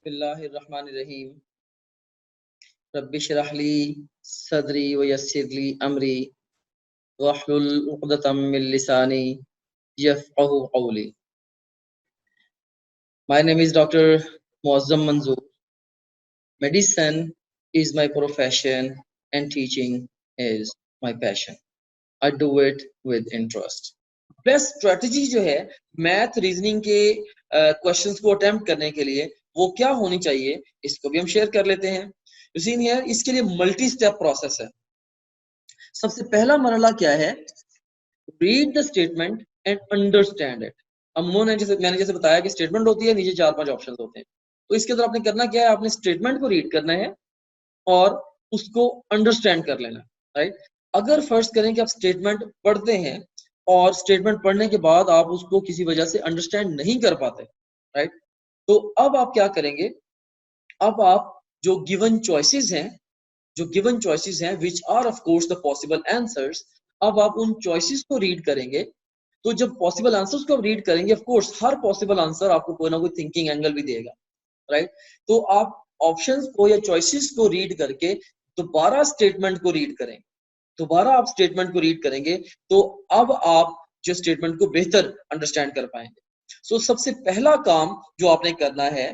बिस्मिल्लाहिर्रहमानिर्रहीम रब्बिश्रह ली सदरी व यस्सिर ली अमरी वहलुल उक़दतम मिन लिसानी यफ़क़हू क़ौली। My name is Dr. Muazzam Manzoor. Medicine is my profession and teaching is my passion. I do it with interest. Best strategy जो है math reasoning के questions को attempt करने के लिए वो क्या होनी चाहिए, इसको भी हम शेयर कर लेते हैं। यू सी हियर, इसके लिए मल्टी स्टेप प्रोसेस है। सबसे पहला मरहला क्या है? Read the statement and understand it. अब मैंने जैसे बताया कि स्टेटमेंट होती है, नीचे 4-5 ऑप्शन होते हैं, तो इसके अंदर आपने करना क्या है, आपने स्टेटमेंट को रीड करना है और उसको अंडरस्टैंड कर लेना, राइट। अगर फर्स्ट करें कि आप स्टेटमेंट पढ़ते हैं और स्टेटमेंट पढ़ने के बाद आप उसको किसी वजह से अंडरस्टैंड नहीं कर पाते, राइट, तो अब आप क्या करेंगे, अब आप जो गिवन चॉइसेस हैं which are of course the possible answers, अब आप उन चॉइसेस को रीड करेंगे। तो जब पॉसिबल आंसर्स को आप रीड करेंगे, of course her possible answer आपको कोई ना कोई थिंकिंग एंगल भी देगा, राइट। तो आप ऑप्शंस को या चॉइसेस को रीड करके दोबारा स्टेटमेंट को रीड करेंगे, दोबारा आप स्टेटमेंट को रीड करेंगे, तो अब आप जो स्टेटमेंट को बेहतर अंडरस्टैंड कर पाएंगे। सो सबसे पहला काम जो आपने करना है,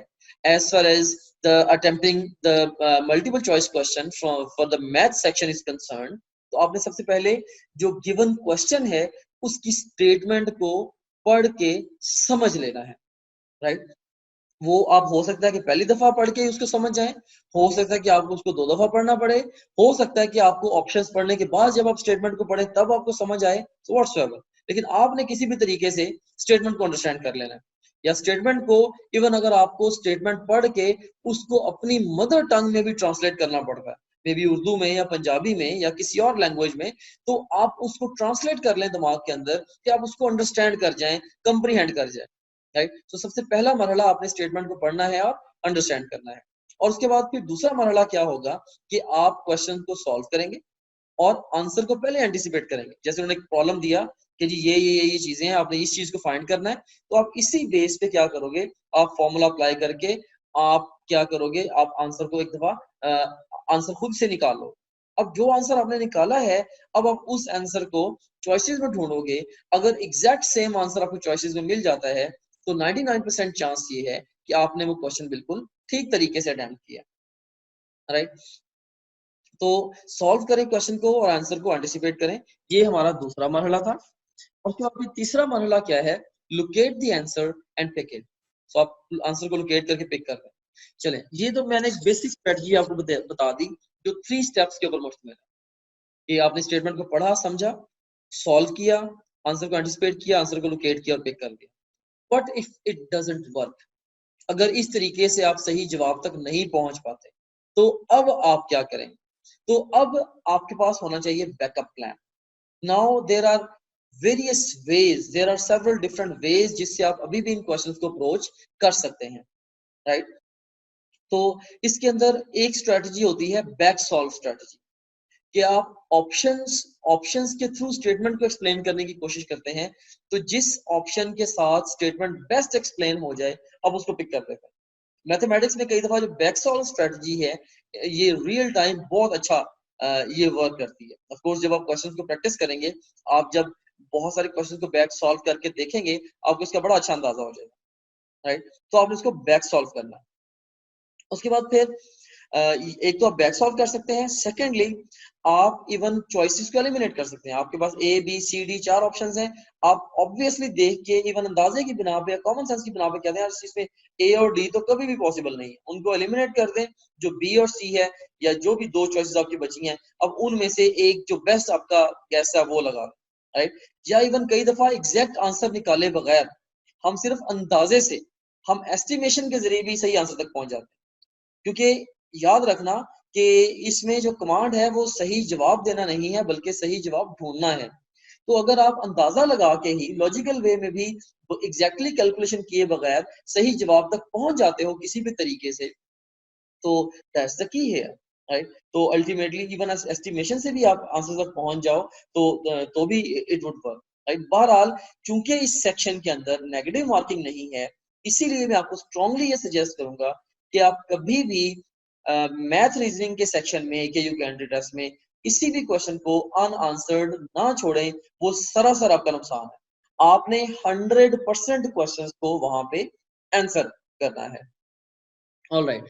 as far as the attempting the multiple choice question for the math section is concern, तो आपने सबसे पहले जो गिवन क्वेश्चन है उसकी स्टेटमेंट को पढ़ के समझ लेना है, राइट। वो आप हो सकता है कि पहली दफा पढ़ के उसको समझ जाएं, हो सकता है कि आपको उसको 2 दफा पढ़ना पड़े, हो सकता है कि आपको ऑप्शंस पढ़ने के बाद जब आप स्टेटमेंट को पढ़ें तब आपको समझ आए, सो व्हाटसोएवर, लेकिन आपने किसी भी तरीके से स्टेटमेंट को अंडरस्टैंड कर लेना है। या स्टेटमेंट को इवन अगर आपको स्टेटमेंट पढ़ के उसको अपनी मदर टंग में भी ट्रांसलेट करना पड़ता है, मे बी उर्दू में या पंजाबी में या किसी और लैंग्वेज में, तो आप उसको ट्रांसलेट कर लें दिमाग के अंदर कि आप उसको अंडरस्टैंड कर जाएं, कंप्रीहेंड कर जाएं, राइट। तो सबसे पहला मरहला आपने स्टेटमेंट को पढ़ना है और अंडरस्टैंड करना है। और उसके बाद फिर दूसरा मरहला क्या होगा कि आप क्वेश्चन को सॉल्व करेंगे और आंसर को पहले एंटिसिपेट करेंगे। जैसे उन्होंने एक प्रॉब्लम दिया कि जी ये चीजें हैं, आपने इस चीज को फाइंड करना है, तो आप इसी बेस पे क्या करोगे, आप फॉर्मूला अप्लाई करके आप क्या करोगे, आप आंसर को एक दफा आंसर खुद से निकाल लो। अब जो आंसर आपने निकाला है, अब आप उस आंसर को चॉइसेस में ढूंढोगे। अगर एग्जैक्ट सेम आंसर आपको चॉइसेस में मिल जाता है तो 99% चांस ये है कि आपने वो क्वेश्चन बिल्कुल ठीक तरीके से अटेम्प्ट किया, राइट। तो सॉल्व करें क्वेश्चन को और आंसर को एंटिसिपेट करें, ये हमारा दूसरा मरहला था। और उसके बाद तीसरा मरहला क्या है, locate the answer and pick it. So आप आंसर को लोकेट करके पिक कर रहे हैं। चलें, ये तो मैंने एक बेसिक स्ट्रेटजी आपको बता दी जो 3 स्टेप्स के ऊपर मुश्तमिल है कि आपने स्टेटमेंट को पढ़ा, समझा, सॉल्व किया, आंसर को एंटिसिपेट किया, आंसर को लोकेट किया और पिक कर दिया। But if it doesn't work, अगर इस तरीके से आप सही जवाब तक नहीं पहुंच पाते, तो अब आप क्या करेंगे? तो अब आपके पास होना चाहिए backup plan. Now there are various ways, there are several different ways जिससे आप अभी भी इन क्वेश्चंस को अप्रोच कर सकते हैं, राइट। तो इसके अंदर एक स्ट्रेटजी होती है बैक सॉल्व स्ट्रेटजी, कि आप ऑप्शंस के थ्रू स्टेटमेंट को एक्सप्लेन करने की कोशिश करते हैं, तो जिस ऑप्शन के साथ स्टेटमेंट बेस्ट एक्सप्लेन हो जाए आप उसको पिक कर देते हैं। मैथमेटिक्स में कई दफा जो बैक सॉल्व स्ट्रेटजी है, ये रियल टाइम बहुत अच्छा ये वर्क करती है। ऑफ कोर्स जब आप क्वेश्चंस को प्रैक्टिस करेंगे, आप जब बहुत सारे क्वेश्चंस को बैक सॉल्व करके देखेंगे, आपको इसका बड़ा अच्छा अंदाजा हो जाएगा, राइट। तो आपने इसको बैक सॉल्व करना है। उसके बाद फिर एक तो आप बैक सॉल्व कर सकते हैं, सेकेंडली आप इवन चॉइसेस को एलिमिनेट कर सकते हैं। आपके पास A B C D 4 options हैं, आप ऑब्वियसली देख के इवन अंदाजे की बिना पे, कॉमन सेंस की बिना पे कहते हैं यार इसमें ए और डी तो कभी भी पॉसिबल नहीं है, उनको एलिमिनेट कर दें। जो बी और सी है या जो भी 2 चॉइसेस आपकी बची हैं, अब उनमें से एक जो बेस्ट आपका गैस है वो लगा, राइट। या इवन कई दफा एग्जैक्ट आंसर निकाले बगैर हम सिर्फ अंदाजे से, हम एस्टिमेशन के जरिए भी सही आंसर तक पहुंच जाते हैं। क्योंकि याद रखना कि इसमें जो कमांड है वो सही जवाब देना नहीं है, बल्कि सही जवाब ढूंढना है। तो अगर आप अंदाजा लगा के ही लॉजिकल वे में भी एग्जैक्टली कैलकुलेशन किए बगैर सही जवाब तक पहुंच जाते हो किसी भी तरीके से, तो दैट्स द की है, राइट। तो अल्टीमेटली इवन एस्टिमेशन से भी आप आंसर तक पहुंच जाओ तो भी इट वुड वर्क, राइट। बहरहाल चूंकि इस सेक्शन के अंदर नेगेटिव मार्किंग नहीं है, इसीलिए मैं आपको स्ट्रांगली ये सजेस्ट करूंगा कि आप कभी भी मैथ रीजनिंग के सेक्शन में केयू कैंडिडेट टेस्ट में किसी भी क्वेश्चन को अनआंसर्ड ना छोड़ें, वो सरासर आपका नुकसान है। आपने 100% क्वेश्चंस को वहां पे आंसर करना है। ऑलराइट,